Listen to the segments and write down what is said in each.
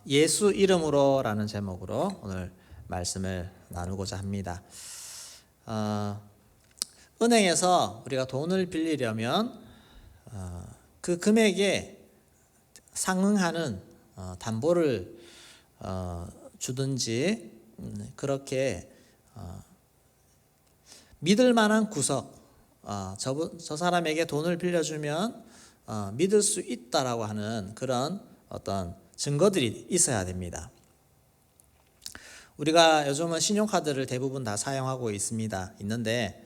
예수 이름으로라는 제목으로 오늘 말씀을 나누고자 합니다. 은행에서 우리가 돈을 빌리려면 그 금액에 상응하는 담보를 주든지 그렇게 믿을 만한 구석, 저 사람에게 돈을 빌려주면 믿을 수 있다라고 하는 그런 어떤 증거들이 있어야 됩니다. 우리가 요즘은 신용카드를 대부분 다 사용하고 있는데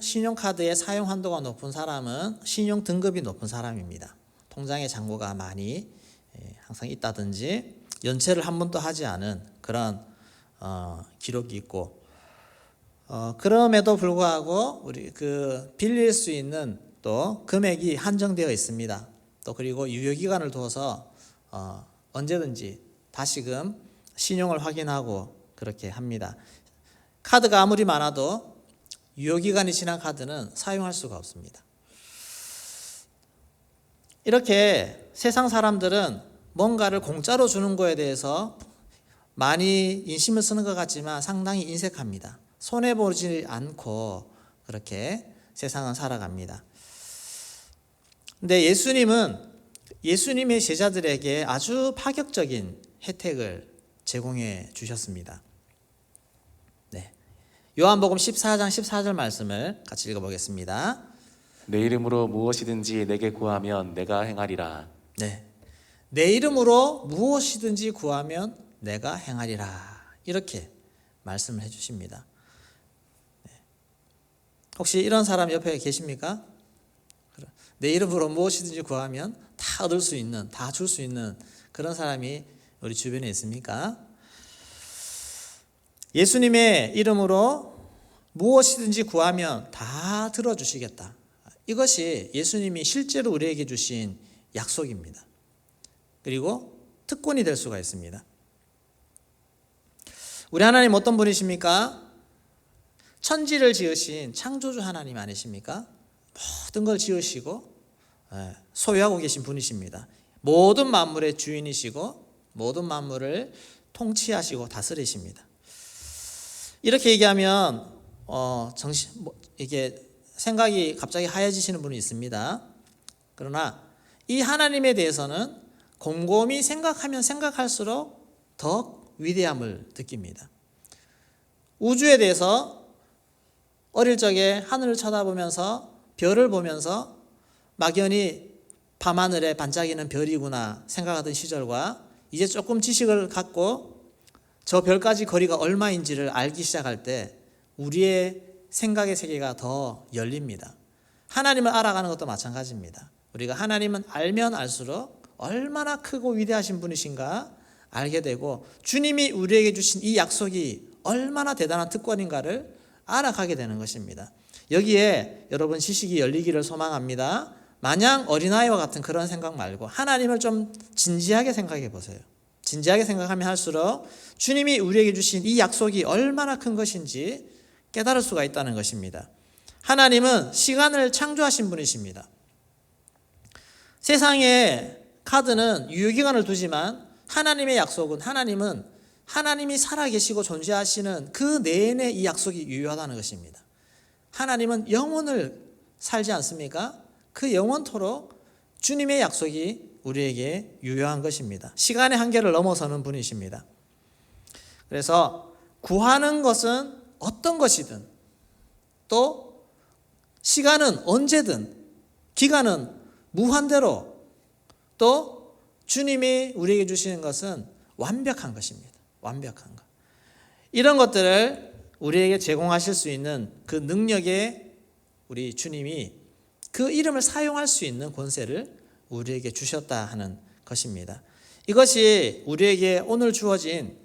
신용카드의 사용 한도가 높은 사람은 신용 등급이 높은 사람입니다. 통장에 잔고가 많이 항상 있다든지 연체를 한 번도 하지 않은 그런 기록이 있고, 그럼에도 불구하고 우리 빌릴 수 있는 또 금액이 한정되어 있습니다. 또 그리고 유효기간을 두어서 언제든지 다시금 신용을 확인하고 그렇게 합니다. 카드가 아무리 많아도 유효기간이 지난 카드는 사용할 수가 없습니다. 이렇게 세상 사람들은 뭔가를 공짜로 주는 거에 대해서 많이 인심을 쓰는 것 같지만 상당히 인색합니다. 손해보지 않고 그렇게 세상은 살아갑니다. 근데 예수님의 제자들에게 아주 파격적인 혜택을 제공해 주셨습니다. 네. 요한복음 14장 14절 말씀을 같이 읽어보겠습니다. 내 이름으로 무엇이든지 내게 구하면 내가 행하리라. 네. 내 이름으로 무엇이든지 구하면 내가 행하리라. 이렇게 말씀을 해 주십니다. 네. 혹시 이런 사람 옆에 계십니까? 내 이름으로 무엇이든지 구하면 다 얻을 수 있는, 다 줄 수 있는 그런 사람이 우리 주변에 있습니까? 예수님의 이름으로 무엇이든지 구하면 다 들어주시겠다. 이것이 예수님이 실제로 우리에게 주신 약속입니다. 그리고 특권이 될 수가 있습니다. 우리 하나님 어떤 분이십니까? 천지를 지으신 창조주 하나님 아니십니까? 모든 걸 지으시고 소유하고 계신 분이십니다. 모든 만물의 주인이시고 모든 만물을 통치하시고 다스리십니다. 이렇게 얘기하면 이게 생각이 갑자기 하얘지시는 분이 있습니다. 그러나 이 하나님에 대해서는 곰곰이 생각하면 생각할수록 더 위대함을 느낍니다. 우주에 대해서 어릴 적에 하늘을 쳐다보면서 별을 보면서 막연히 밤하늘에 반짝이는 별이구나 생각하던 시절과 이제 조금 지식을 갖고 저 별까지 거리가 얼마인지를 알기 시작할 때 우리의 생각의 세계가 더 열립니다. 하나님을 알아가는 것도 마찬가지입니다. 우리가 하나님은 알면 알수록 얼마나 크고 위대하신 분이신가 알게 되고 주님이 우리에게 주신 이 약속이 얼마나 대단한 특권인가를 알아가게 되는 것입니다. 여기에 여러분 지식이 열리기를 소망합니다. 마냥 어린아이와 같은 그런 생각 말고 하나님을 좀 진지하게 생각해 보세요. 진지하게 생각하면 할수록 주님이 우리에게 주신 이 약속이 얼마나 큰 것인지 깨달을 수가 있다는 것입니다. 하나님은 시간을 창조하신 분이십니다. 세상에 카드는 유효기간을 두지만 하나님의 약속은 하나님이 살아계시고 존재하시는 그 내내 이 약속이 유효하다는 것입니다. 하나님은 영원을 살지 않습니까? 그 영원토록 주님의 약속이 우리에게 유효한 것입니다. 시간의 한계를 넘어서는 분이십니다. 그래서 구하는 것은 어떤 것이든 또 시간은 언제든 기간은 무한대로 또 주님이 우리에게 주시는 것은 완벽한 것입니다. 완벽한 것. 이런 것들을 우리에게 제공하실 수 있는 그 능력에 우리 주님이 그 이름을 사용할 수 있는 권세를 우리에게 주셨다 하는 것입니다. 이것이 우리에게 오늘 주어진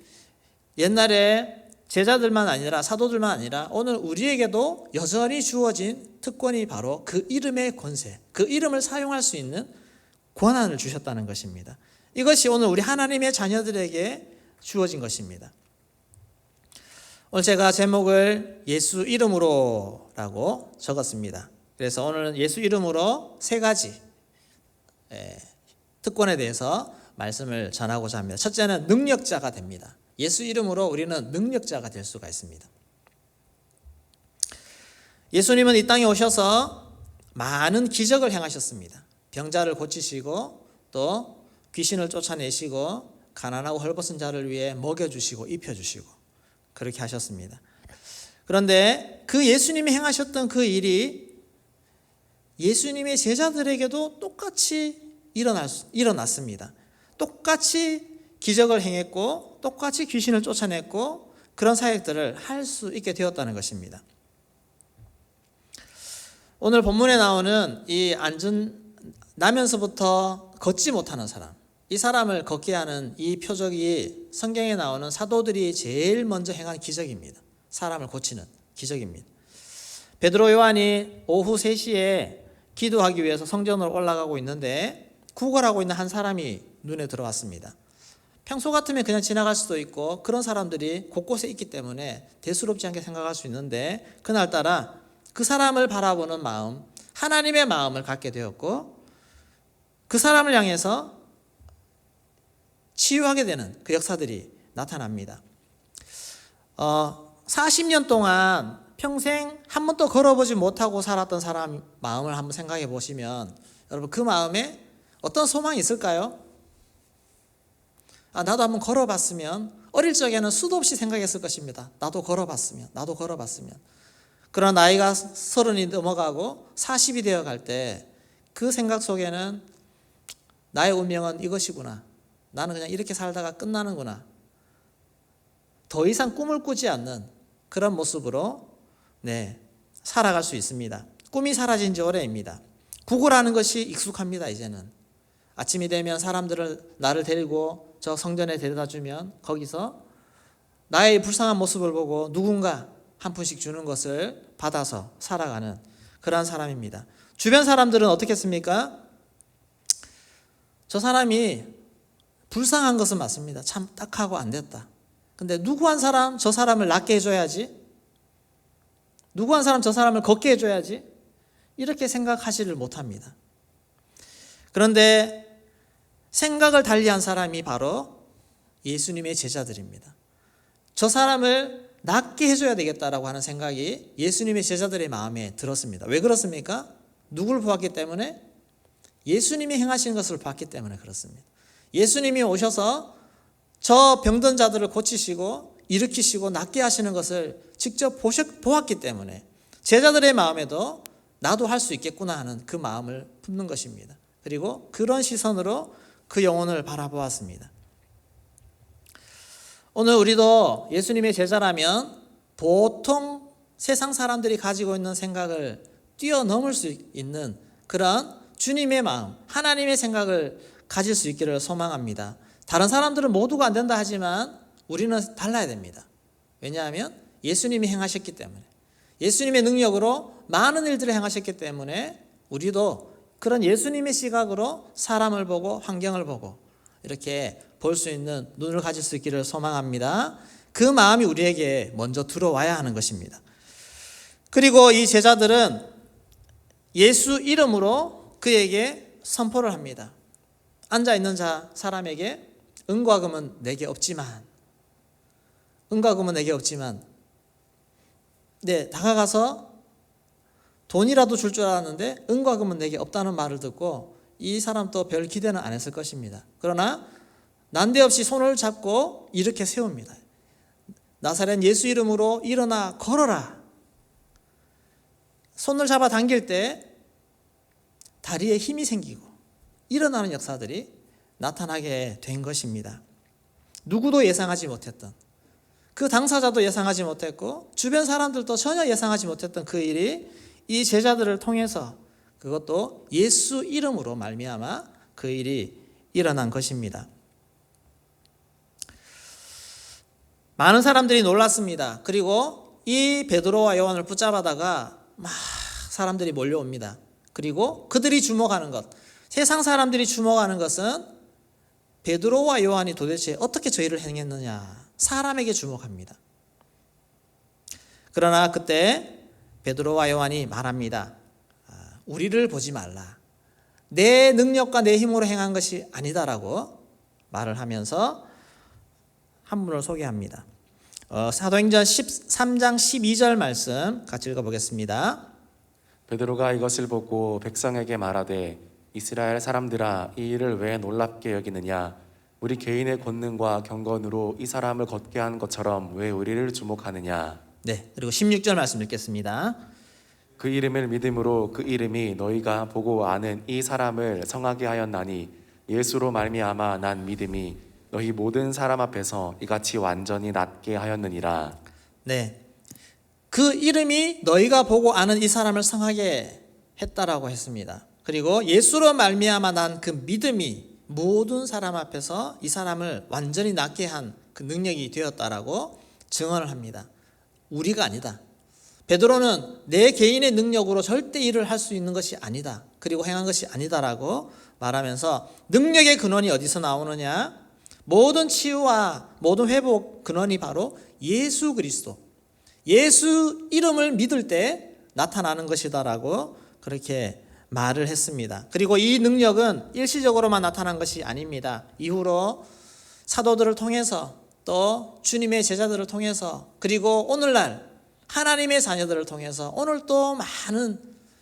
옛날에 제자들만 아니라 사도들만 아니라 오늘 우리에게도 여전히 주어진 특권이 바로 그 이름의 권세, 그 이름을 사용할 수 있는 권한을 주셨다는 것입니다. 이것이 오늘 우리 하나님의 자녀들에게 주어진 것입니다. 오늘 제가 제목을 예수 이름으로라고 적었습니다. 그래서 오늘은 예수 이름으로 세 가지 특권에 대해서 말씀을 전하고자 합니다. 첫째는 능력자가 됩니다. 예수 이름으로 우리는 능력자가 될 수가 있습니다. 예수님은 이 땅에 오셔서 많은 기적을 행하셨습니다. 병자를 고치시고 또 귀신을 쫓아내시고 가난하고 헐벗은 자를 위해 먹여주시고 입혀주시고 그렇게 하셨습니다. 그런데 그 예수님이 행하셨던 그 일이 예수님의 제자들에게도 똑같이 일어났습니다. 똑같이 기적을 행했고 똑같이 귀신을 쫓아냈고 그런 사역들을 할 수 있게 되었다는 것입니다. 오늘 본문에 나오는 이 나면서부터 걷지 못하는 사람, 이 사람을 걷게 하는 이 표적이 성경에 나오는 사도들이 제일 먼저 행한 기적입니다. 사람을 고치는 기적입니다. 베드로 요한이 오후 3시에 기도하기 위해서 성전으로 올라가고 있는데 구걸하고 있는 한 사람이 눈에 들어왔습니다. 평소 같으면 그냥 지나갈 수도 있고 그런 사람들이 곳곳에 있기 때문에 대수롭지 않게 생각할 수 있는데 그날따라 그 사람을 바라보는 마음, 하나님의 마음을 갖게 되었고 그 사람을 향해서 치유하게 되는 그 역사들이 나타납니다. 40년 동안 평생 한 번도 걸어보지 못하고 살았던 사람 마음을 한번 생각해 보시면 여러분 그 마음에 어떤 소망이 있을까요? 나도 한번 걸어봤으면 어릴 적에는 수도 없이 생각했을 것입니다. 나도 걸어봤으면. 그러나 나이가 30이 넘어가고 40이 되어갈 때 그 생각 속에는 나의 운명은 이것이구나. 나는 그냥 이렇게 살다가 끝나는구나. 더 이상 꿈을 꾸지 않는 그런 모습으로 살아갈 수 있습니다. 꿈이 사라진 지 오래입니다. 구걸하는 것이 익숙합니다. 이제는 아침이 되면 사람들을 나를 데리고 저 성전에 데려다 주면 거기서 나의 불쌍한 모습을 보고 누군가 한 푼씩 주는 것을 받아서 살아가는 그러한 사람입니다. 주변 사람들은 어떻겠습니까? 저 사람이 불쌍한 것은 맞습니다. 참 딱하고 안 됐다. 근데 누구 한 사람 저 사람을 낫게 해줘야지. 누구 한 사람 저 사람을 걷게 해줘야지. 이렇게 생각하지를 못합니다. 그런데 생각을 달리한 사람이 바로 예수님의 제자들입니다. 저 사람을 낫게 해줘야 되겠다라고 하는 생각이 예수님의 제자들의 마음에 들었습니다. 왜 그렇습니까? 누굴 보았기 때문에? 예수님이 행하시는 것을 봤기 때문에 그렇습니다. 예수님이 오셔서 저 병든 자들을 고치시고 일으키시고 낫게 하시는 것을 직접 보았기 때문에 제자들의 마음에도 나도 할 수 있겠구나 하는 그 마음을 품는 것입니다. 그리고 그런 시선으로 그 영혼을 바라보았습니다. 오늘 우리도 예수님의 제자라면 보통 세상 사람들이 가지고 있는 생각을 뛰어넘을 수 있는 그런 주님의 마음, 하나님의 생각을 가질 수 있기를 소망합니다. 다른 사람들은 모두가 안 된다 하지만 우리는 달라야 됩니다. 왜냐하면 예수님이 행하셨기 때문에, 예수님의 능력으로 많은 일들을 행하셨기 때문에 우리도 그런 예수님의 시각으로 사람을 보고 환경을 보고 이렇게 볼 수 있는 눈을 가질 수 있기를 소망합니다. 그 마음이 우리에게 먼저 들어와야 하는 것입니다. 그리고 이 제자들은 예수 이름으로 그에게 선포를 합니다. 앉아있는 사람에게 은과 금은 내게 없지만 다가가서 돈이라도 줄 줄 알았는데 은과 금은 내게 없다는 말을 듣고 이 사람도 별 기대는 안 했을 것입니다. 그러나 난데없이 손을 잡고 이렇게 세웁니다. 나사렛 예수 이름으로 일어나 걸어라. 손을 잡아 당길 때 다리에 힘이 생기고 일어나는 역사들이 나타나게 된 것입니다. 누구도 예상하지 못했던, 그 당사자도 예상하지 못했고 주변 사람들도 전혀 예상하지 못했던 그 일이 이 제자들을 통해서 그것도 예수 이름으로 말미암아 그 일이 일어난 것입니다. 많은 사람들이 놀랐습니다. 그리고 이 베드로와 요한을 붙잡아다가 막 사람들이 몰려옵니다. 그리고 그들이 주목하는 것, 세상 사람들이 주목하는 것은 베드로와 요한이 도대체 어떻게 저 일을 행했느냐, 사람에게 주목합니다. 그러나 그때 베드로와 요한이 말합니다. 우리를 보지 말라. 내 능력과 내 힘으로 행한 것이 아니다라고 말을 하면서 한 분을 소개합니다. 사도행전 13장 12절 말씀 같이 읽어보겠습니다. 베드로가 이것을 보고 백성에게 말하되 이스라엘 사람들아 이 일을 왜 놀랍게 여기느냐 우리 개인의 권능과 경건으로 이 사람을 걷게 한 것처럼 왜 우리를 주목하느냐. 네, 그리고 16절 말씀 읽겠습니다. 그 이름을 믿음으로 그 이름이 너희가 보고 아는 이 사람을 성하게 하였나니 예수로 말미암아 난 믿음이 너희 모든 사람 앞에서 이같이 완전히 낫게 하였느니라. 네, 그 이름이 너희가 보고 아는 이 사람을 성하게 했다라고 했습니다. 그리고 예수로 말미암아 난 그 믿음이 모든 사람 앞에서 이 사람을 완전히 낫게 한 그 능력이 되었다라고 증언을 합니다. 우리가 아니다. 베드로는 내 개인의 능력으로 절대 일을 할 수 있는 것이 아니다. 그리고 행한 것이 아니다라고 말하면서 능력의 근원이 어디서 나오느냐? 모든 치유와 모든 회복 근원이 바로 예수 그리스도. 예수 이름을 믿을 때 나타나는 것이다라고 그렇게 말을 했습니다. 그리고 이 능력은 일시적으로만 나타난 것이 아닙니다. 이후로 사도들을 통해서 또 주님의 제자들을 통해서 그리고 오늘날 하나님의 자녀들을 통해서 오늘 또 많은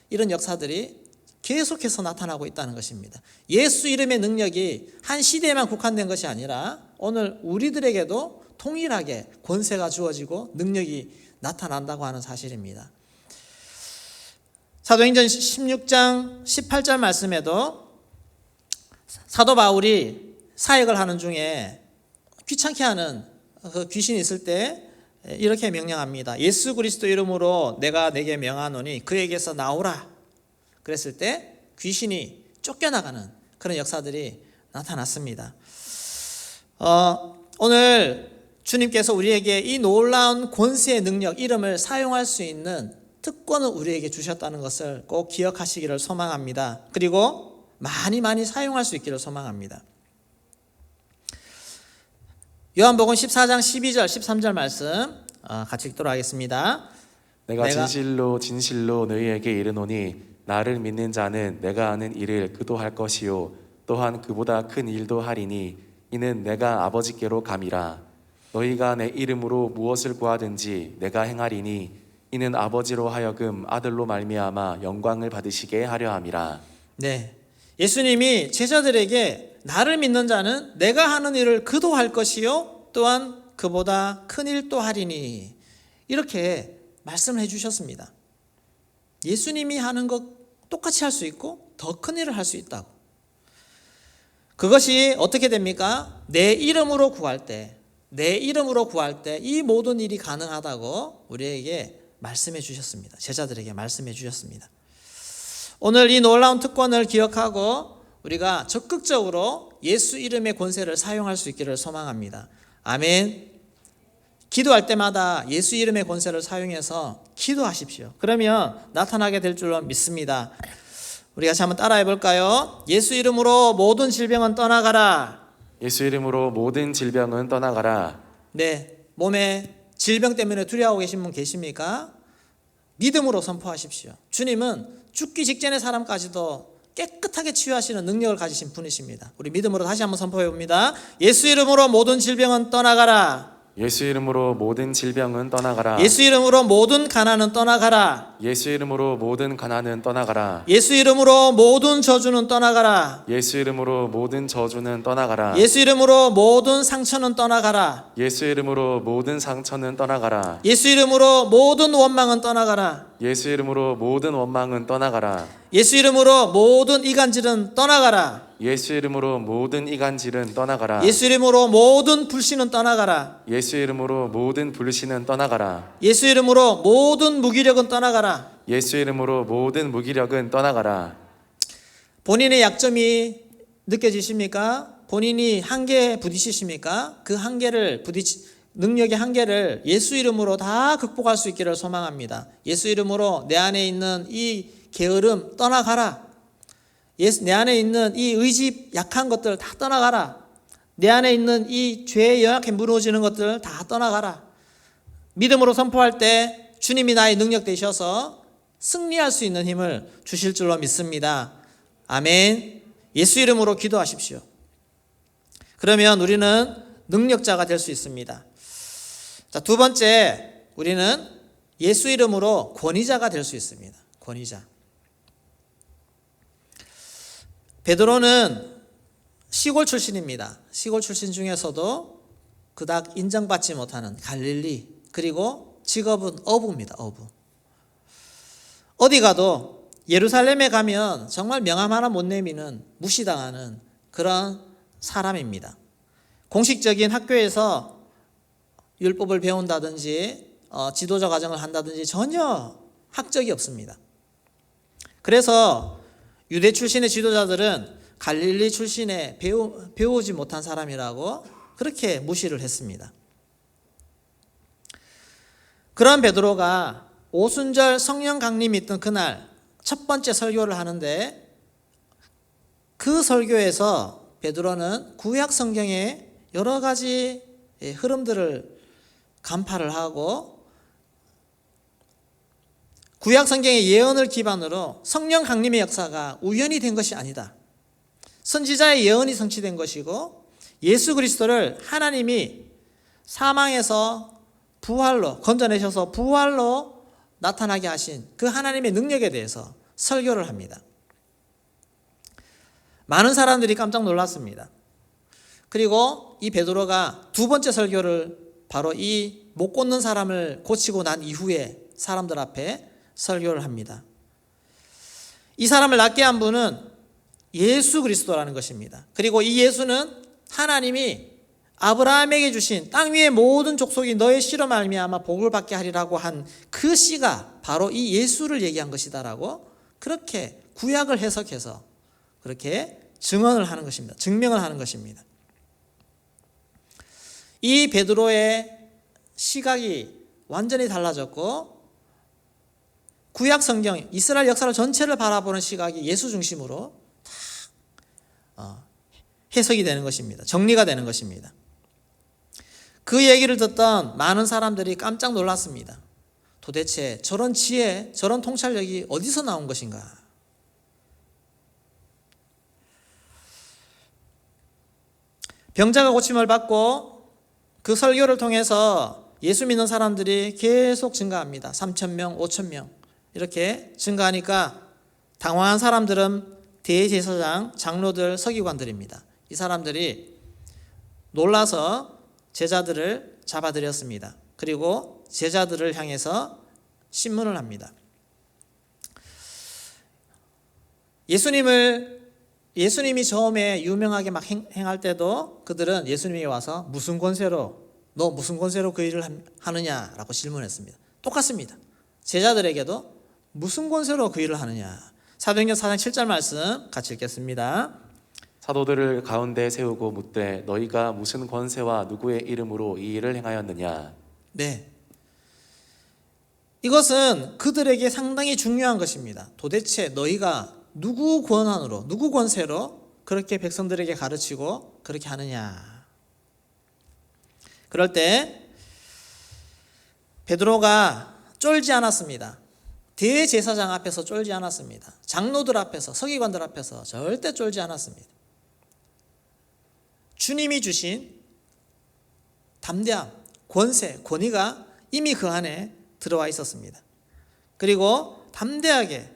이런 역사들이 계속해서 나타나고 있다는 것입니다. 예수 이름의 능력이 한 시대에만 국한된 것이 아니라 오늘 우리들에게도 동일하게 권세가 주어지고 능력이 나타난다고 하는 사실입니다. 사도행전 16장 18절 말씀에도 사도 바울이 사역을 하는 중에 귀찮게 하는 그 귀신이 있을 때 이렇게 명령합니다. 예수 그리스도 이름으로 내가 내게 명하노니 그에게서 나오라. 그랬을 때 귀신이 쫓겨나가는 그런 역사들이 나타났습니다. 오늘 주님께서 우리에게 이 놀라운 권세의 능력, 이름을 사용할 수 있는 특권을 우리에게 주셨다는 것을 꼭 기억하시기를 소망합니다. 그리고 많이 사용할 수 있기를 소망합니다. 요한복음 14장 12절 13절 말씀 같이 읽도록 하겠습니다. 내가 진실로 진실로 너희에게 이르노니 나를 믿는 자는 내가 하는 일을 그도 할 것이요 또한 그보다 큰 일도 하리니 이는 내가 아버지께로 감이라. 너희가 내 이름으로 무엇을 구하든지 내가 행하리니 이는 아버지로 하여금 아들로 말미암아 영광을 받으시게 하려 함이라. 네, 예수님이 제자들에게 나를 믿는 자는 내가 하는 일을 그도 할 것이요 또한 그보다 큰 일도 하리니 이렇게 말씀을 해주셨습니다. 예수님이 하는 것 똑같이 할 수 있고 더 큰 일을 할 수 있다고. 그것이 어떻게 됩니까? 내 이름으로 구할 때 이 모든 일이 가능하다고 우리에게 말씀해 주셨습니다. 제자들에게 말씀해 주셨습니다. 오늘 이 놀라운 특권을 기억하고 우리가 적극적으로 예수 이름의 권세를 사용할 수 있기를 소망합니다. 아멘. 기도할 때마다 예수 이름의 권세를 사용해서 기도하십시오. 그러면 나타나게 될 줄로 믿습니다. 우리 같이 한번 따라해 볼까요? 예수 이름으로 모든 질병은 떠나가라. 예수 이름으로 모든 질병은 떠나가라. 네, 몸에 질병 때문에 두려워하고 계신 분 계십니까? 믿음으로 선포하십시오. 주님은 죽기 직전의 사람까지도 깨끗하게 치유하시는 능력을 가지신 분이십니다. 우리 믿음으로 다시 한번 선포해 봅니다. 예수 이름으로 모든 질병은 떠나가라. 예수 이름으로 모든 질병은 떠나가라. 예수 이름으로 모든 가난은 떠나가라. 예수 이름으로 모든 가난은 떠나가라. 예수 이름으로 모든 저주는 떠나가라. 예수 이름으로 모든 저주는 떠나가라. 예수 이름으로 모든 상처는 떠나가라. 예수 이름으로 모든 상처는 떠나가라. 예수 이름으로 모든 원망은 떠나가라. 예수 이름으로 모든 원망은 떠나가라. 예수 이름으로 모든 이간질은 떠나가라. 예수 이름으로 모든 이간질은 떠나가라. 예수 이름으로 모든 불신은 떠나가라. 예수 이름으로 모든 불신은 떠나가라. 예수 이름으로 모든 무기력은 떠나가라. 예수 이름으로 모든 무기력은 떠나가라. 본인의 약점이 느껴지십니까? 본인이 한계에 부딪히십니까? 그 한계를 능력의 한계를 예수 이름으로 다 극복할 수 있기를 소망합니다. 예수 이름으로 내 안에 있는 이 게으름 떠나가라. 내 안에 있는 이 의지 약한 것들 다 떠나가라. 내 안에 있는 이 죄에 연약해 무너지는 것들 다 떠나가라. 믿음으로 선포할 때 주님이 나의 능력 되셔서 승리할 수 있는 힘을 주실 줄로 믿습니다. 아멘. 예수 이름으로 기도하십시오. 그러면 우리는 능력자가 될 수 있습니다. 자, 두 번째, 우리는 예수 이름으로 권위자가 될 수 있습니다. 권위자. 베드로는 시골 출신입니다. 시골 출신 중에서도 그닥 인정받지 못하는 갈릴리, 그리고 직업은 어부입니다. 어부. 어디 가도 예루살렘에 가면 정말 명함 하나 못 내미는, 무시당하는 그런 사람입니다. 공식적인 학교에서 율법을 배운다든지 지도자 과정을 한다든지 전혀 학적이 없습니다. 그래서 유대 출신의 지도자들은 갈릴리 출신의 배우지 못한 사람이라고 그렇게 무시를 했습니다. 그런 베드로가 오순절 성령 강림이 있던 그날 첫 번째 설교를 하는데, 그 설교에서 베드로는 구약 성경의 여러 가지 흐름들을 간파를 하고, 구약 성경의 예언을 기반으로 성령 강림의 역사가 우연히 된 것이 아니다. 선지자의 예언이 성취된 것이고, 예수 그리스도를 하나님이 사망에서 부활로 건져내셔서 부활로 나타나게 하신 그 하나님의 능력에 대해서 설교를 합니다. 많은 사람들이 깜짝 놀랐습니다. 그리고 이 베드로가 두 번째 설교를 바로 이 못 걷는 사람을 고치고 난 이후에 사람들 앞에 설교를 합니다. 이 사람을 낫게 한 분은 예수 그리스도라는 것입니다. 그리고 이 예수는 하나님이 아브라함에게 주신 땅 위의 모든 족속이 너의 씨로 말미암아 복을 받게 하리라고 한 그 씨가 바로 이 예수를 얘기한 것이다라고 그렇게 구약을 해석해서 그렇게 증언을 하는 것입니다. 증명을 하는 것입니다. 이 베드로의 시각이 완전히 달라졌고, 구약 성경, 이스라엘 역사를 전체를 바라보는 시각이 예수 중심으로 해석이 되는 것입니다. 정리가 되는 것입니다. 그 얘기를 듣던 많은 사람들이 깜짝 놀랐습니다. 도대체 저런 지혜, 저런 통찰력이 어디서 나온 것인가? 병자가 고침을 받고 그 설교를 통해서 예수 믿는 사람들이 계속 증가합니다. 3,000명, 5,000명 이렇게 증가하니까 당황한 사람들은 대제사장, 장로들, 서기관들입니다. 이 사람들이 놀라서 제자들을 잡아들였습니다. 그리고 제자들을 향해서 신문을 합니다. 예수님이 처음에 유명하게 막 행할 때도 그들은 예수님이 와서 너 무슨 권세로 그 일을 하느냐라고 질문했습니다. 똑같습니다. 제자들에게도 무슨 권세로 그 일을 하느냐. 사도행전 4장 7절 말씀 같이 읽겠습니다. 사도들을 가운데 세우고 묻되 너희가 무슨 권세와 누구의 이름으로 이 일을 행하였느냐. 네. 이것은 그들에게 상당히 중요한 것입니다. 도대체 너희가 누구 권한으로, 누구 권세로 그렇게 백성들에게 가르치고 그렇게 하느냐. 그럴 때 베드로가 쫄지 않았습니다. 대제사장 앞에서 쫄지 않았습니다. 장로들 앞에서, 서기관들 앞에서 절대 쫄지 않았습니다. 주님이 주신 담대함, 권세, 권위가 이미 그 안에 들어와 있었습니다. 그리고 담대하게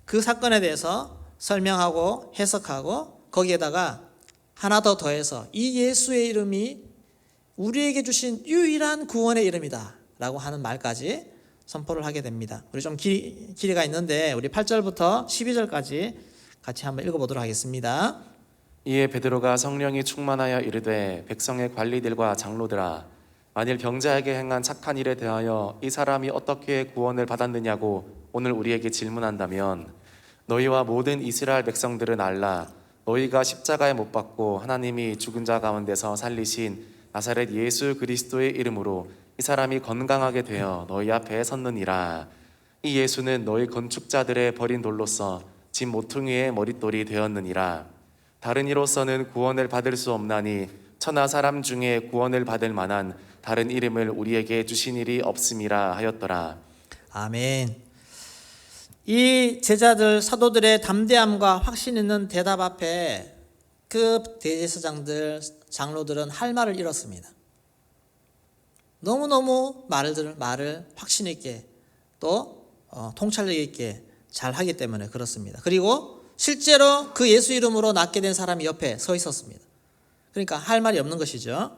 그 사건에 대해서 설명하고 해석하고 거기에다가 하나 더 더해서 이 예수의 이름이 우리에게 주신 유일한 구원의 이름이다 라고 하는 말까지 선포를 하게 됩니다. 우리 좀 길이가 있는데 우리 8절부터 12절까지 같이 한번 읽어보도록 하겠습니다. 이에 베드로가 성령이 충만하여 이르되 백성의 관리들과 장로들아, 만일 병자에게 행한 착한 일에 대하여 이 사람이 어떻게 구원을 받았느냐고 오늘 우리에게 질문한다면 너희와 모든 이스라엘 백성들은 알라. 너희가 십자가에 못 박고 하나님이 죽은 자 가운데서 살리신 나사렛 예수 그리스도의 이름으로 이 사람이 건강하게 되어 너희 앞에 섰느니라. 이 예수는 너희 건축자들의 버린 돌로서 집 모퉁이의 머릿돌이 되었느니라. 다른 이로서는 구원을 받을 수 없나니 천하 사람 중에 구원을 받을 만한 다른 이름을 우리에게 주신 일이 없음이라 하였더라. 아멘. 이 제자들, 사도들의 담대함과 확신 있는 대답 앞에 그 대제사장들, 장로들은 할 말을 잃었습니다. 너무너무 말을 확신 있게 또 통찰력 있게 잘 하기 때문에 그렇습니다. 그리고 실제로 그 예수 이름으로 낫게 된 사람이 옆에 서 있었습니다. 그러니까 할 말이 없는 것이죠.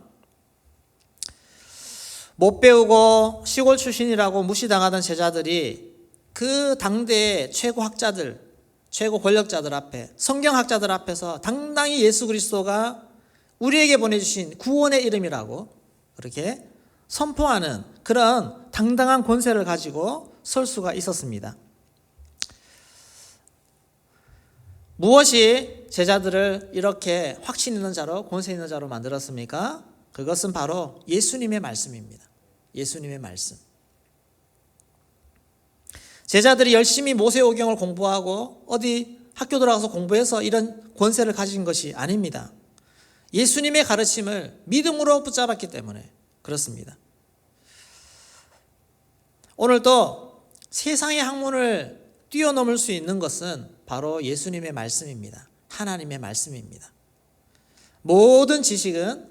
못 배우고 시골 출신이라고 무시당하던 제자들이 그 당대의 최고 학자들, 최고 권력자들 앞에, 성경학자들 앞에서 당당히 예수 그리스도가 우리에게 보내주신 구원의 이름이라고 그렇게 선포하는 그런 당당한 권세를 가지고 설 수가 있었습니다. 무엇이 제자들을 이렇게 확신 있는 자로, 권세 있는 자로 만들었습니까? 그것은 바로 예수님의 말씀입니다. 예수님의 말씀. 제자들이 열심히 모세오경을 공부하고 어디 학교 들어가서 공부해서 이런 권세를 가진 것이 아닙니다. 예수님의 가르침을 믿음으로 붙잡았기 때문에 그렇습니다. 오늘도 세상의 학문을 뛰어넘을 수 있는 것은 바로 예수님의 말씀입니다. 하나님의 말씀입니다. 모든 지식은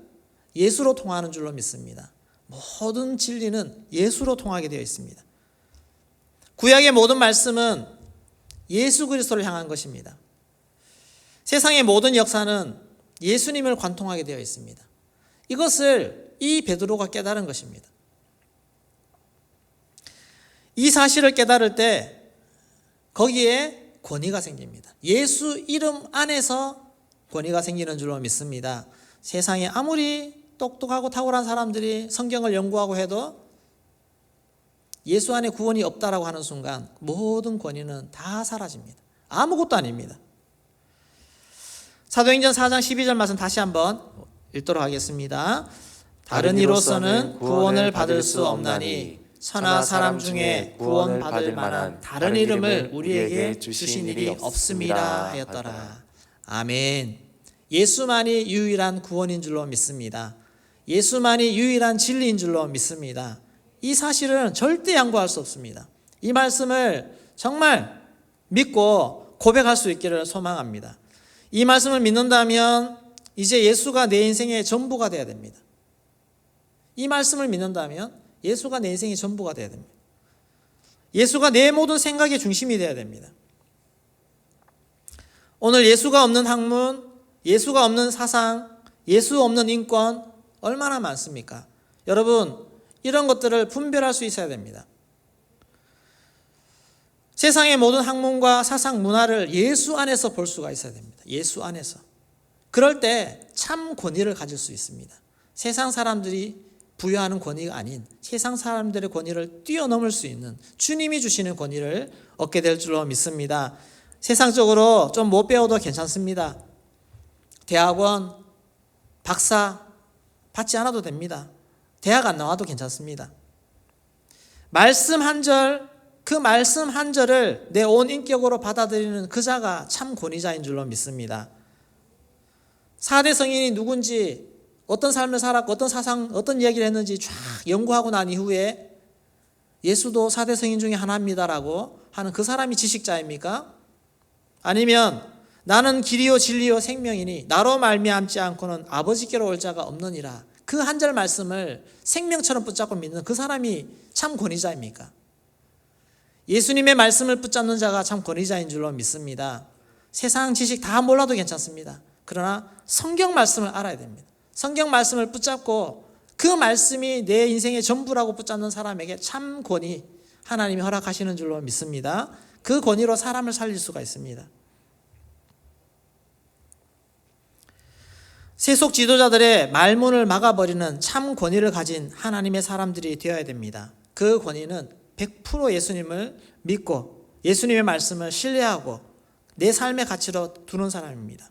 예수로 통하는 줄로 믿습니다. 모든 진리는 예수로 통하게 되어 있습니다. 구약의 모든 말씀은 예수 그리스도를 향한 것입니다. 세상의 모든 역사는 예수님을 관통하게 되어 있습니다. 이것을 이 베드로가 깨달은 것입니다. 이 사실을 깨달을 때 거기에 권위가 생깁니다. 예수 이름 안에서 권위가 생기는 줄로 믿습니다. 세상에 아무리 똑똑하고 탁월한 사람들이 성경을 연구하고 해도 예수 안에 구원이 없다라고 하는 순간 모든 권위는 다 사라집니다. 아무것도 아닙니다. 사도행전 4장 12절 말씀 다시 한번 읽도록 하겠습니다. 다른 이로서는 구원을 받을 수 없나니 천하 사람 중에 구원 받을 만한 다른 이름을 우리에게 주신 일이 없음이라 하였더라. 아멘. 예수만이 유일한 구원인 줄로 믿습니다. 예수만이 유일한 진리인 줄로 믿습니다. 이 사실은 절대 양보할 수 없습니다. 이 말씀을 정말 믿고 고백할 수 있기를 소망합니다. 이 말씀을 믿는다면 이제 예수가 내 인생의 전부가 되어야 됩니다. 이 말씀을 믿는다면 예수가 내 인생의 전부가 되어야 됩니다. 예수가 내 모든 생각의 중심이 되어야 됩니다. 오늘 예수가 없는 학문, 예수가 없는 사상, 예수 없는 인권 얼마나 많습니까? 여러분, 이런 것들을 분별할 수 있어야 됩니다. 세상의 모든 학문과 사상 문화를 예수 안에서 볼 수가 있어야 됩니다. 예수 안에서. 그럴 때 참 권위를 가질 수 있습니다. 세상 사람들이 부여하는 권위가 아닌 세상 사람들의 권위를 뛰어넘을 수 있는 주님이 주시는 권위를 얻게 될 줄로 믿습니다. 세상적으로 좀 못 배워도 괜찮습니다. 대학원, 박사 받지 않아도 됩니다. 대학 안 나와도 괜찮습니다. 말씀 한 절, 그 말씀 한 절을 내 온 인격으로 받아들이는 그 자가 참 권위자인 줄로 믿습니다. 4대 성인이 누군지, 어떤 삶을 살았고 어떤 사상, 어떤 이야기를 했는지 쫙 연구하고 난 이후에 예수도 4대 성인 중에 하나입니다라고 하는 그 사람이 지식자입니까? 아니면 나는 길이요 진리요 생명이니 나로 말미암지 않고는 아버지께로 올 자가 없느니라, 그 한 절 말씀을 생명처럼 붙잡고 믿는 그 사람이 참 권위자입니까? 예수님의 말씀을 붙잡는 자가 참 권위자인 줄로 믿습니다. 세상 지식 다 몰라도 괜찮습니다. 그러나 성경 말씀을 알아야 됩니다. 성경 말씀을 붙잡고 그 말씀이 내 인생의 전부라고 붙잡는 사람에게 참 권위, 하나님이 허락하시는 줄로 믿습니다. 그 권위로 사람을 살릴 수가 있습니다. 세속 지도자들의 말문을 막아버리는 참 권위를 가진 하나님의 사람들이 되어야 됩니다. 그 권위는 100% 예수님을 믿고 예수님의 말씀을 신뢰하고 내 삶의 가치로 두는 사람입니다.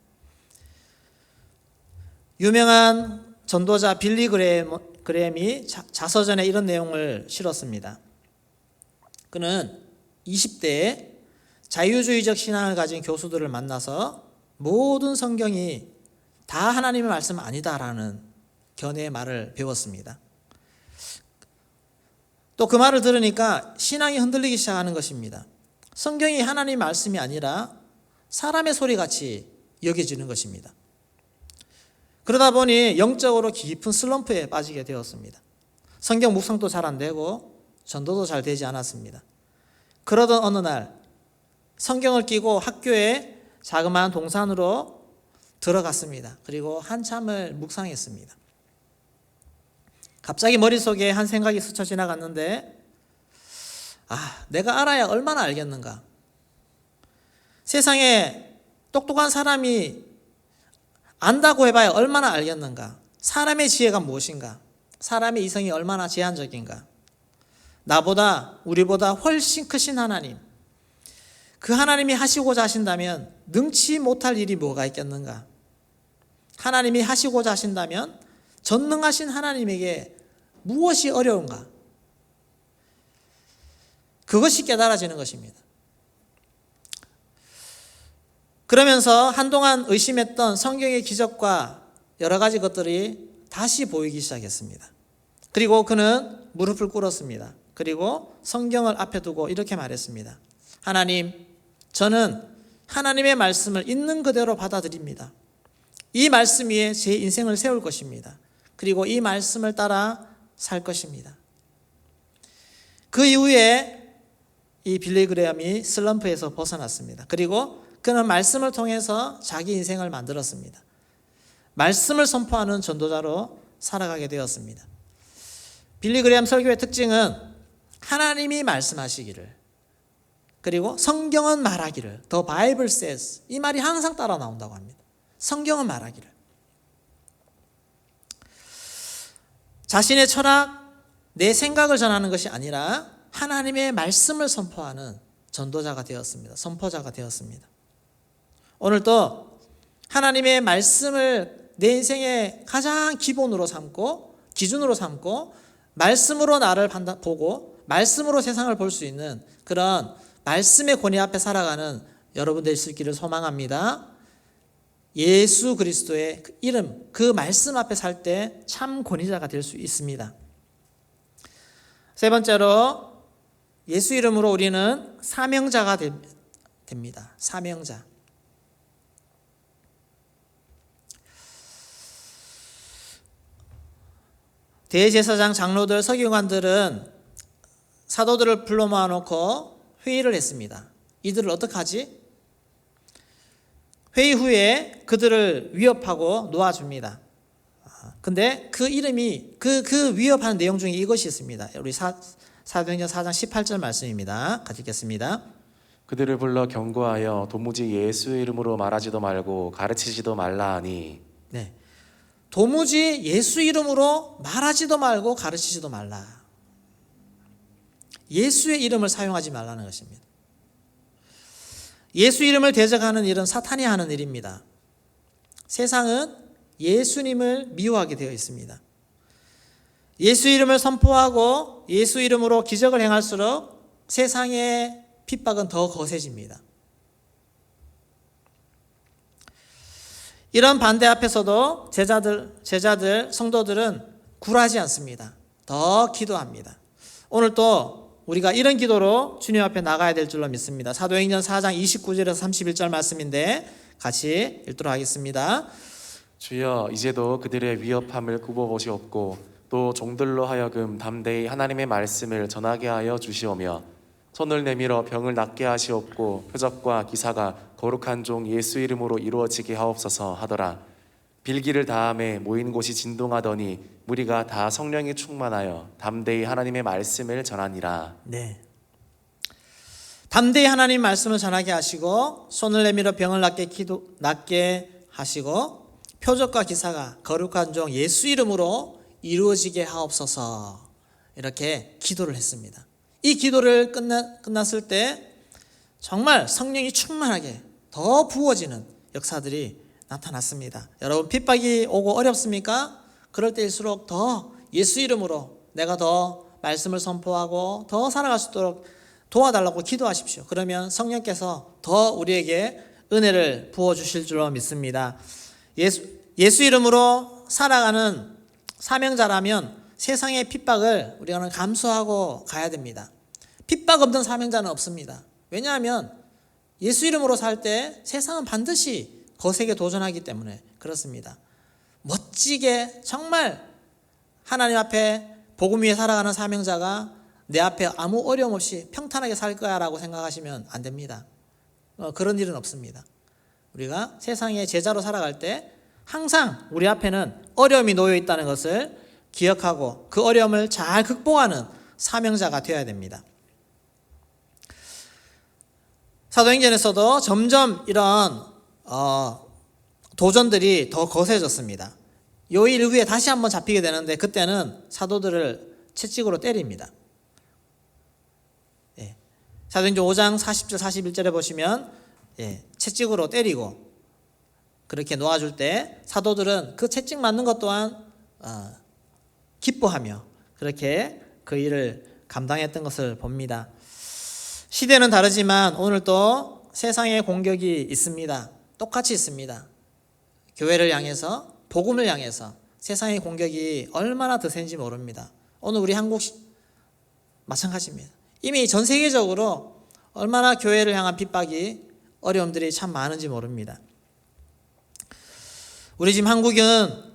유명한 전도자 빌리 그레햄이 자서전에 이런 내용을 실었습니다. 그는 20대에 자유주의적 신앙을 가진 교수들을 만나서 모든 성경이 다 하나님의 말씀 아니다라는 견해의 말을 배웠습니다. 또 그 말을 들으니까 신앙이 흔들리기 시작하는 것입니다. 성경이 하나님의 말씀이 아니라 사람의 소리같이 여겨지는 것입니다. 그러다 보니 영적으로 깊은 슬럼프에 빠지게 되었습니다. 성경 묵상도 잘 안 되고 전도도 잘 되지 않았습니다. 그러던 어느 날 성경을 끼고 학교에 자그마한 동산으로 들어갔습니다. 그리고 한참을 묵상했습니다. 갑자기 머릿속에 한 생각이 스쳐 지나갔는데, 내가 알아야 얼마나 알겠는가. 세상에 똑똑한 사람이 안다고 해봐야 얼마나 알겠는가. 사람의 지혜가 무엇인가. 사람의 이성이 얼마나 제한적인가. 나보다, 우리보다 훨씬 크신 하나님, 그 하나님이 하시고자 하신다면 능치 못할 일이 뭐가 있겠는가. 하나님이 하시고자 하신다면 전능하신 하나님에게 무엇이 어려운가. 그것이 깨달아지는 것입니다. 그러면서 한동안 의심했던 성경의 기적과 여러 가지 것들이 다시 보이기 시작했습니다. 그리고 그는 무릎을 꿇었습니다. 그리고 성경을 앞에 두고 이렇게 말했습니다. 하나님, 저는 하나님의 말씀을 있는 그대로 받아들입니다. 이 말씀 위에 제 인생을 세울 것입니다. 그리고 이 말씀을 따라 살 것입니다. 그 이후에 이 빌리 그레엄이 슬럼프에서 벗어났습니다. 그리고 그는 말씀을 통해서 자기 인생을 만들었습니다. 말씀을 선포하는 전도자로 살아가게 되었습니다. 빌리 그레엄 설교의 특징은 하나님이 말씀하시기를, 그리고 성경은 말하기를, The Bible says, 이 말이 항상 따라 나온다고 합니다. 성경은 말하기를. 자신의 철학, 내 생각을 전하는 것이 아니라 하나님의 말씀을 선포하는 전도자가 되었습니다. 선포자가 되었습니다. 오늘도 하나님의 말씀을 내 인생의 가장 기본으로 삼고 기준으로 삼고 말씀으로 나를 보고 말씀으로 세상을 볼 수 있는 그런 말씀의 권위 앞에 살아가는 여러분 될 수 있기를 소망합니다. 예수 그리스도의 그 이름, 그 말씀 앞에 살 때 참 권위자가 될 수 있습니다. 세 번째로 예수 이름으로 우리는 사명자가 됩니다. 사명자. 대제사장, 장로들, 서기관들은 사도들을 불러 모아놓고 회의를 했습니다. 이들을 어떡하지? 회의 후에 그들을 위협하고 놓아줍니다. 근데 그 이름이 그 위협하는 내용 중에 이것이 있습니다. 우리 사도행전 4장 18절 말씀입니다. 같이 읽겠습니다. 그들을 불러 경고하여 도무지 예수 이름으로 말하지도 말고 가르치지도 말라 하니. 네. 도무지 예수 이름으로 말하지도 말고 가르치지도 말라. 예수의 이름을 사용하지 말라는 것입니다. 예수 이름을 대적하는 일은 사탄이 하는 일입니다. 세상은 예수님을 미워하게 되어 있습니다. 예수 이름을 선포하고 예수 이름으로 기적을 행할수록 세상의 핍박은 더 거세집니다. 이런 반대 앞에서도 제자들, 성도들은 굴하지 않습니다. 더 기도합니다. 오늘 또 우리가 이런 기도로 주님 앞에 나가야 될 줄로 믿습니다. 사도행전 4장 29절에서 31절 말씀인데 같이 읽도록 하겠습니다. 주여, 이제도 그들의 위협함을 굽어보시옵고 또 종들로 하여금 담대히 하나님의 말씀을 전하게 하여 주시오며 손을 내밀어 병을 낫게 하시옵고 표적과 기사가 거룩한 종 예수 이름으로 이루어지게 하옵소서 하더라. 빌기를 다함에 모인 곳이 진동하더니 무리가 다 성령이 충만하여 담대히 하나님의 말씀을 전하니라. 네. 담대히 하나님 말씀을 전하게 하시고 손을 내밀어 병을 낫게 하시고 표적과 기사가 거룩한 종 예수 이름으로 이루어지게 하옵소서. 이렇게 기도를 했습니다. 이 기도를 끝났을 때 정말 성령이 충만하게 더 부어지는 역사들이 나타났습니다. 여러분, 핍박이 오고 어렵습니까? 그럴 때일수록 더 예수 이름으로 내가 더 말씀을 선포하고 더 살아갈 수 있도록 도와달라고 기도하십시오. 그러면 성령께서 더 우리에게 은혜를 부어주실 줄로 믿습니다. 예수 이름으로 살아가는 사명자라면 세상의 핍박을 우리가 감수하고 가야 됩니다. 핍박 없는 사명자는 없습니다. 왜냐하면 예수 이름으로 살 때 세상은 반드시 거세게 도전하기 때문에 그렇습니다. 멋지게 정말 하나님 앞에 복음 위에 살아가는 사명자가 내 앞에 아무 어려움 없이 평탄하게 살 거야 라고 생각하시면 안 됩니다. 그런 일은 없습니다. 우리가 세상의 제자로 살아갈 때 항상 우리 앞에는 어려움이 놓여 있다는 것을 기억하고 그 어려움을 잘 극복하는 사명자가 되어야 됩니다. 사도행전에서도 점점 이런 도전들이 더 거세졌습니다. 요일 후에 다시 한번 잡히게 되는데 그때는 사도들을 채찍으로 때립니다. 사도행전 5장 40절 41절에 보시면 채찍으로 때리고 그렇게 놓아줄 때 사도들은 그 채찍 맞는 것 또한 기뻐하며 그렇게 그 일을 감당했던 것을 봅니다. 시대는 다르지만 오늘도 세상의 공격이 있습니다. 똑같이 있습니다. 교회를 향해서 복음을 향해서 세상의 공격이 얼마나 더 센지 모릅니다. 오늘 우리 한국 마찬가지입니다. 이미 전 세계적으로 얼마나 교회를 향한 핍박이 어려움들이 참 많은지 모릅니다. 우리 지금 한국은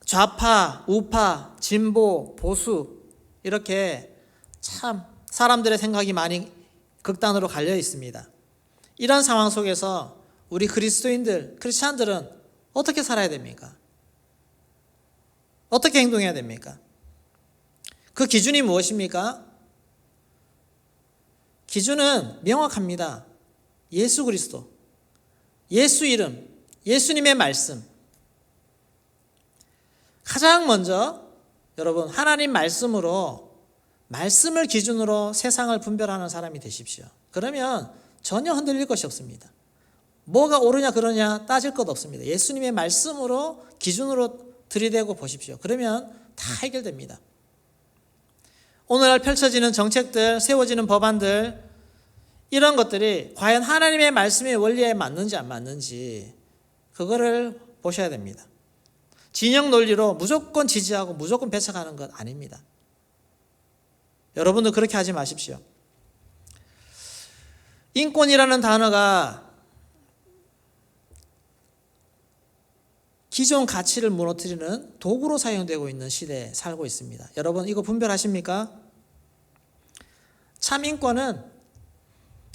좌파, 우파, 진보, 보수 이렇게 참 사람들의 생각이 많이 극단으로 갈려 있습니다. 이런 상황 속에서 우리 그리스도인들, 크리스찬들은 어떻게 살아야 됩니까? 어떻게 행동해야 됩니까? 그 기준이 무엇입니까? 기준은 명확합니다. 예수 그리스도, 예수 이름, 예수님의 말씀. 가장 먼저 여러분 하나님 말씀을 기준으로 세상을 분별하는 사람이 되십시오. 그러면 전혀 흔들릴 것이 없습니다. 뭐가 옳으냐 그러냐 따질 것 없습니다. 예수님의 말씀으로 기준으로 들이대고 보십시오. 그러면 다 해결됩니다. 오늘날 펼쳐지는 정책들, 세워지는 법안들 이런 것들이 과연 하나님의 말씀의 원리에 맞는지 안 맞는지 그거를 보셔야 됩니다. 진영 논리로 무조건 지지하고 무조건 배척하는 것 아닙니다. 여러분도 그렇게 하지 마십시오. 인권이라는 단어가 기존 가치를 무너뜨리는 도구로 사용되고 있는 시대에 살고 있습니다. 여러분 이거 분별하십니까? 참 인권은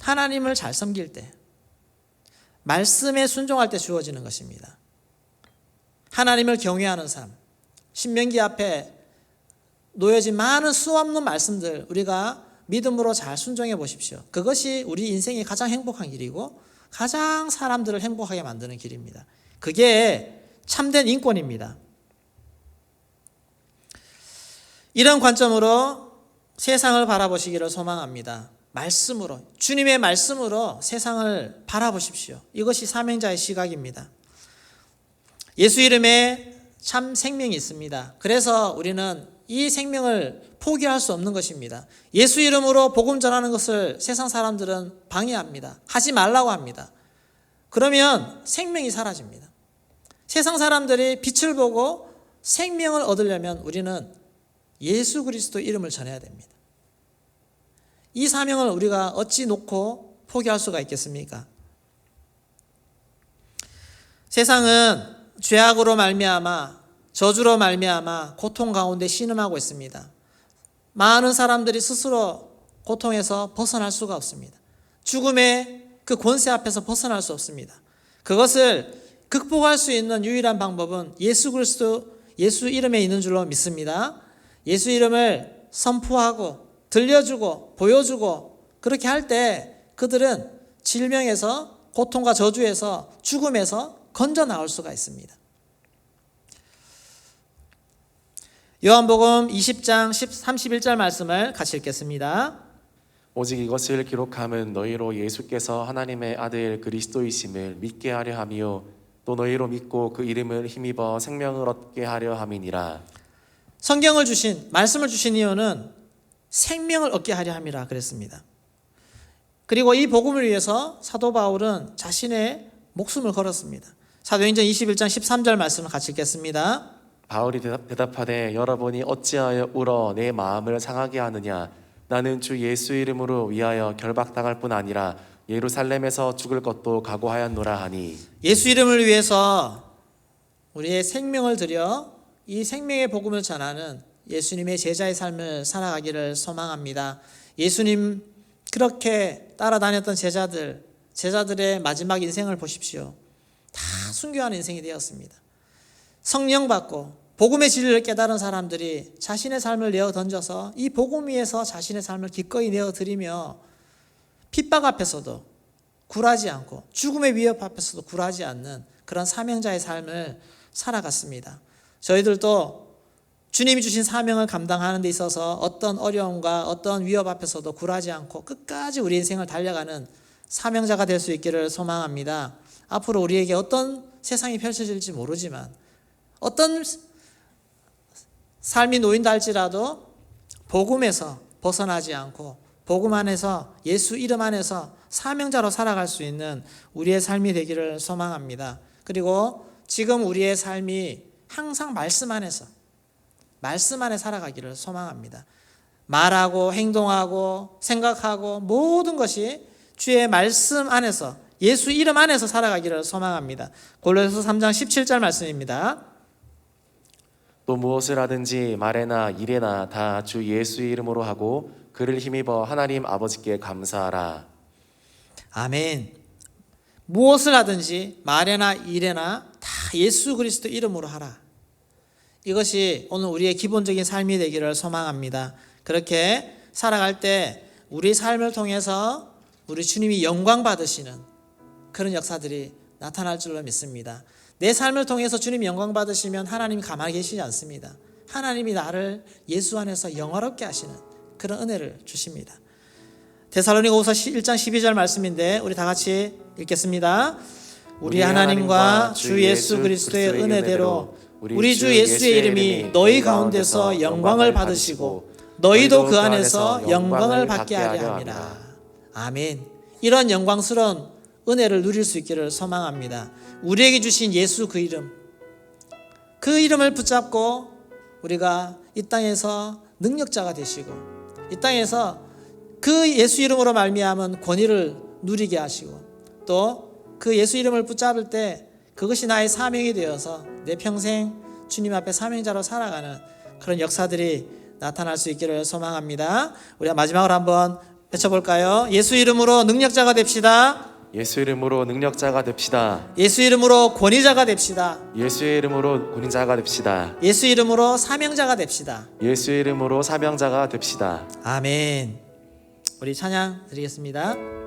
하나님을 잘 섬길 때, 말씀에 순종할 때 주어지는 것입니다. 하나님을 경외하는 삶, 신명기 앞에 놓여진 많은 수없는 말씀들 우리가 믿음으로 잘 순종해 보십시오. 그것이 우리 인생의 가장 행복한 길이고 가장 사람들을 행복하게 만드는 길입니다. 그게 참된 인권입니다. 이런 관점으로 세상을 바라보시기를 소망합니다. 말씀으로, 주님의 말씀으로 세상을 바라보십시오. 이것이 사명자의 시각입니다. 예수 이름에 참 생명이 있습니다. 그래서 우리는 이 생명을 포기할 수 없는 것입니다. 예수 이름으로 복음 전하는 것을 세상 사람들은 방해합니다. 하지 말라고 합니다. 그러면 생명이 사라집니다. 세상 사람들이 빛을 보고 생명을 얻으려면 우리는 예수 그리스도 이름을 전해야 됩니다. 이 사명을 우리가 어찌 놓고 포기할 수가 있겠습니까? 세상은 죄악으로 말미암아 저주로 말미암아 고통 가운데 신음하고 있습니다. 많은 사람들이 스스로 고통에서 벗어날 수가 없습니다. 죽음의 그 권세 앞에서 벗어날 수 없습니다. 그것을 극복할 수 있는 유일한 방법은 예수 그리스도, 예수 이름에 있는 줄로 믿습니다. 예수 이름을 선포하고 들려주고 보여주고 그렇게 할 때 그들은 질병에서 고통과 저주에서 죽음에서 건져 나올 수가 있습니다. 요한복음 20장 31절 말씀을 같이 읽겠습니다. 오직 이것을 기록함은 너희로 예수께서 하나님의 아들 그리스도이심을 믿게 하려 함이요 또 너희로 믿고 그 이름을 힘입어 생명을 얻게 하려 함이니라. 성경을 주신 말씀을 주신 이유는 생명을 얻게 하려 함이라 그랬습니다. 그리고 이 복음을 위해서 사도 바울은 자신의 목숨을 걸었습니다. 사도행전 21장 13절 말씀을 같이 읽겠습니다. 바울이 대답하되 여러분이 어찌하여 울어 내 마음을 상하게 하느냐. 나는 주 예수 이름으로 위하여 결박당할 뿐 아니라 예루살렘에서 죽을 것도 각오하였노라 하니. 예수 이름을 위해서 우리의 생명을 들여 이 생명의 복음을 전하는 예수님의 제자의 삶을 살아가기를 소망합니다. 예수님 그렇게 따라다녔던 제자들의 마지막 인생을 보십시오. 다 순교하는 인생이 되었습니다. 성령 받고 복음의 진리를 깨달은 사람들이 자신의 삶을 내어 던져서 이 복음 위에서 자신의 삶을 기꺼이 내어 드리며 핍박 앞에서도 굴하지 않고 죽음의 위협 앞에서도 굴하지 않는 그런 사명자의 삶을 살아갔습니다. 저희들도 주님이 주신 사명을 감당하는 데 있어서 어떤 어려움과 어떤 위협 앞에서도 굴하지 않고 끝까지 우리 인생을 달려가는 사명자가 될 수 있기를 소망합니다. 앞으로 우리에게 어떤 세상이 펼쳐질지 모르지만 어떤 삶이 놓인다 할지라도 복음에서 벗어나지 않고 복음 안에서 예수 이름 안에서 사명자로 살아갈 수 있는 우리의 삶이 되기를 소망합니다. 그리고 지금 우리의 삶이 항상 말씀 안에 살아가기를 소망합니다. 말하고 행동하고 생각하고 모든 것이 주의 말씀 안에서 예수 이름 안에서 살아가기를 소망합니다. 골로새서 3장 17절 말씀입니다. 또 무엇을 하든지 말에나 일에나 다 주 예수의 이름으로 하고 그를 힘입어 하나님 아버지께 감사하라. 아멘. 무엇을 하든지 말에나 일에나 다 예수 그리스도 이름으로 하라. 이것이 오늘 우리의 기본적인 삶이 되기를 소망합니다. 그렇게 살아갈 때 우리 삶을 통해서 우리 주님이 영광 받으시는 그런 역사들이 나타날 줄로 믿습니다. 내 삶을 통해서 주님이 영광 받으시면 하나님이 가만히 계시지 않습니다. 하나님이 나를 예수 안에서 영화롭게 하시는 그런 은혜를 주십니다. 데살로니가후서 1장 12절 말씀인데 우리 다 같이 읽겠습니다. 우리 하나님과 주 예수 그리스도의 은혜대로 우리 주 예수의 이름이 너희 가운데서 영광을 받으시고 너희도 그 안에서 영광을 받게 하려 함이라. 아멘. 이런 영광스러운 은혜를 누릴 수 있기를 소망합니다. 우리에게 주신 예수 그 이름을 붙잡고 우리가 이 땅에서 능력자가 되시고 이 땅에서 그 예수 이름으로 말미암은 권위를 누리게 하시고 또 그 예수 이름을 붙잡을 때 그것이 나의 사명이 되어서 내 평생 주님 앞에 사명자로 살아가는 그런 역사들이 나타날 수 있기를 소망합니다. 우리가 마지막으로 한번 외쳐볼까요? 예수 이름으로 능력자가 됩시다. 예수 이름으로 능력자가 됩시다. 예수 이름으로 권위자가 됩시다. 예수의 이름으로 군인자가 됩시다. 예수 이름으로 사명자가 됩시다. 예수의 이름으로 사명자가 됩시다. 아멘. 우리 찬양 드리겠습니다.